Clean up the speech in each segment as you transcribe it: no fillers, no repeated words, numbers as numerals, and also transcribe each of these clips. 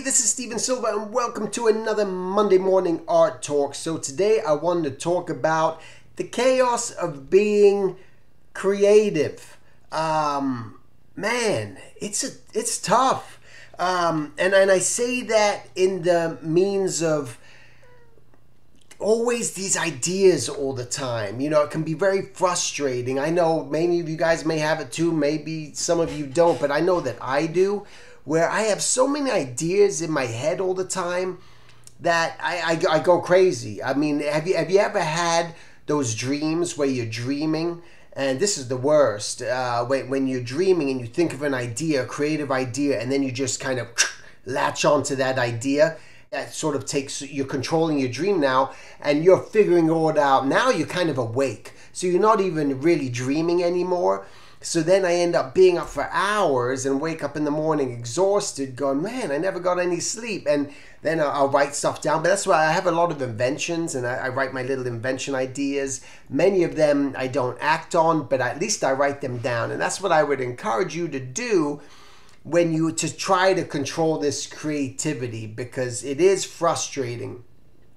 this is Steven Silva and welcome to another Monday morning art talk. So today I wanted to talk about the chaos of being creative. Man, it's tough. And I say that in the means of always these ideas all the time. You know, it can be very frustrating. I know many of you guys may have it too, maybe some of you don't, but I know that I do, where I have so many ideas in my head all the time that I go crazy. I mean, have you ever had those dreams where you're dreaming? And this is the worst, when you're dreaming and you think of an idea, a creative idea, and then you just kind of latch onto that idea. That sort of takes, you're controlling your dream now and you're figuring all it out. Now you're kind of awake. So you're not even really dreaming anymore. So then I end up being up for hours and wake up in the morning exhausted going, man, I never got any sleep. And then I'll write stuff down. But that's why I have a lot of inventions and I write my little invention ideas. Many of them I don't act on, but at least I write them down. And that's what I would encourage you to do when you try to control this creativity, because it is frustrating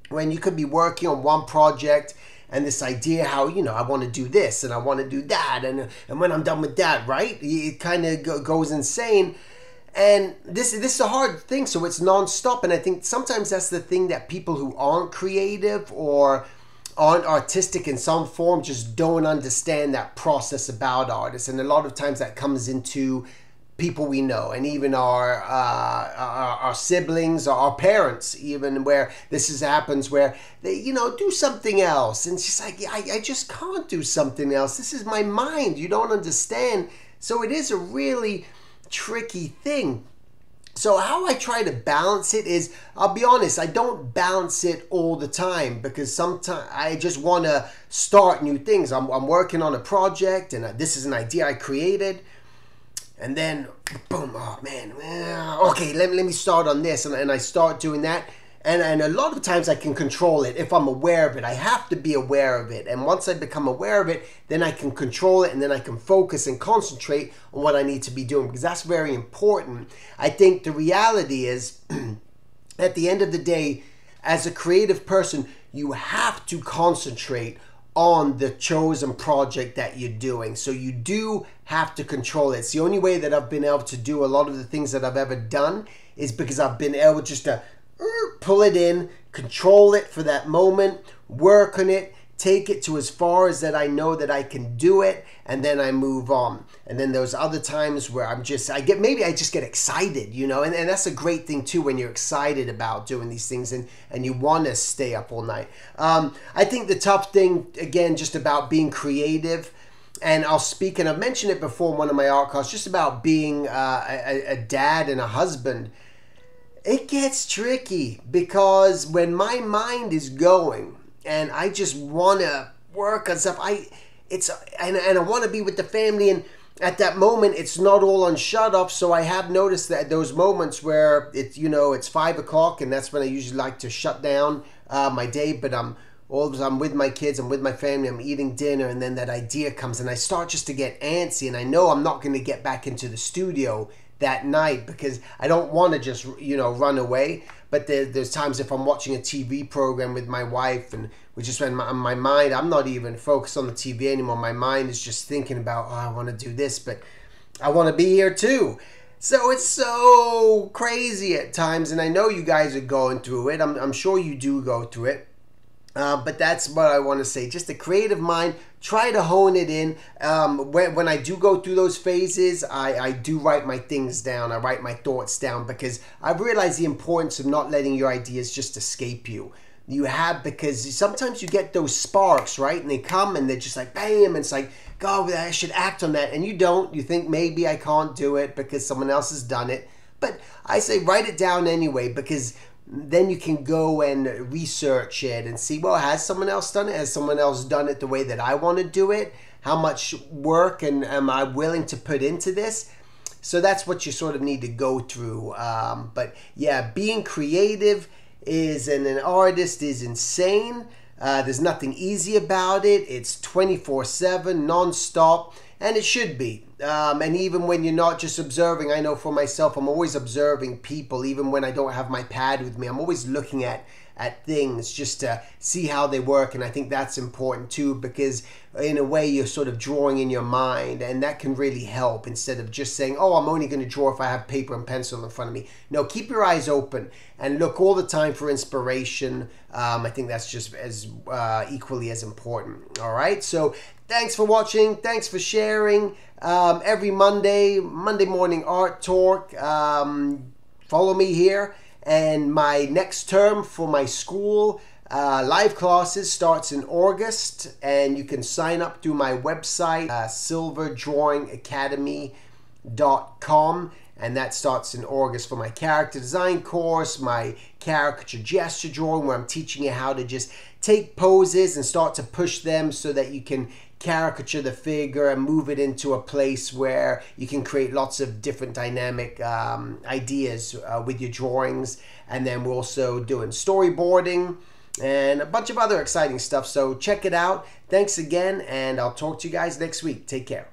when you could be working on one project and this idea how, you know, I want to do this and I want to do that, and when I'm done with that, right, it kind of goes insane. And this is a hard thing, so it's non-stop. And I think sometimes that's the thing that people who aren't creative or aren't artistic in some form just don't understand, that process about artists. And a lot of times that comes into people we know, and even our siblings, or our parents, even, where happens where they, you know, do something else, and she's like, I just can't do something else. This is my mind. You don't understand. So it is a really tricky thing. So how I try to balance it is, I'll be honest, I don't balance it all the time, because sometimes I just want to start new things. I'm working on a project, and this is an idea I created. And then, boom, oh man, okay, let me start on this. And I start doing that. And a lot of times I can control it if I'm aware of it. I have to be aware of it. And once I become aware of it, then I can control it, and then I can focus and concentrate on what I need to be doing, because that's very important. I think the reality is, at the end of the day, as a creative person, you have to concentrate on the chosen project that you're doing. So you do have to control it. It's the only way that I've been able to do a lot of the things that I've ever done, is because I've been able just to pull it in, control it for that moment, work on it, take it to as far as that I know that I can do it, and then I move on. And then there's other times where I just get excited, you know, and that's a great thing too, when you're excited about doing these things and you want to stay up all night. I think the tough thing, again, just about being creative, and I'll speak, and I've mentioned it before in one of my art class, just about being a dad and a husband. It gets tricky, because when my mind is going and I just want to work on stuff, and I want to be with the family, and at that moment it's not all on shut off. So I have noticed that those moments where it's, you know, it's 5 o'clock, and that's when I usually like to shut down my day, but I'm with my kids, I'm with my family, I'm eating dinner, and then that idea comes and I start just to get antsy, and I know I'm not going to get back into the studio that night, because I don't want to just, you know, run away. But there's times if I'm watching a TV program with my wife, and we just spend my mind, I'm not even focused on the TV anymore. My mind is just thinking about, oh, I want to do this, but I want to be here too. So it's so crazy at times, and I know you guys are going through it. I'm sure you do go through it. But that's what I want to say. Just a creative mind, try to hone it in. When I do go through those phases, I do write my things down. I write my thoughts down, because I've realized the importance of not letting your ideas just escape you. Because sometimes you get those sparks, right? And they come and they're just like, bam, and it's like, God, I should act on that. And you don't. You think maybe I can't do it because someone else has done it. But I say write it down anyway, because then you can go and research it and see, well, has someone else done it? Has someone else done it the way that I want to do it? How much work and am I willing to put into this? So that's what you sort of need to go through. But yeah, being creative and an artist is insane. There's nothing easy about it. It's 24/7, non-stop. and it should be. And even when you're not just observing, I know for myself, I'm always observing people, even when I don't have my pad with me. I'm always looking at things just to see how they work, and I think that's important too, because in a way you're sort of drawing in your mind, and that can really help instead of just saying, oh, I'm only going to draw if I have paper and pencil in front of me. No, keep your eyes open and look all the time for inspiration. I think that's just as equally as important. All right, so thanks for watching, thanks for sharing. Every Monday morning art talk. Follow me here. And my next term for my school live classes starts in August, and you can sign up through my website, silverdrawingacademy.com, and that starts in August for my character design course, my caricature gesture drawing, where I'm teaching you how to just take poses and start to push them so that you can caricature the figure and move it into a place where you can create lots of different dynamic ideas with your drawings. And then we're also doing storyboarding and a bunch of other exciting stuff. So check it out. Thanks again, and I'll talk to you guys next week. Take care.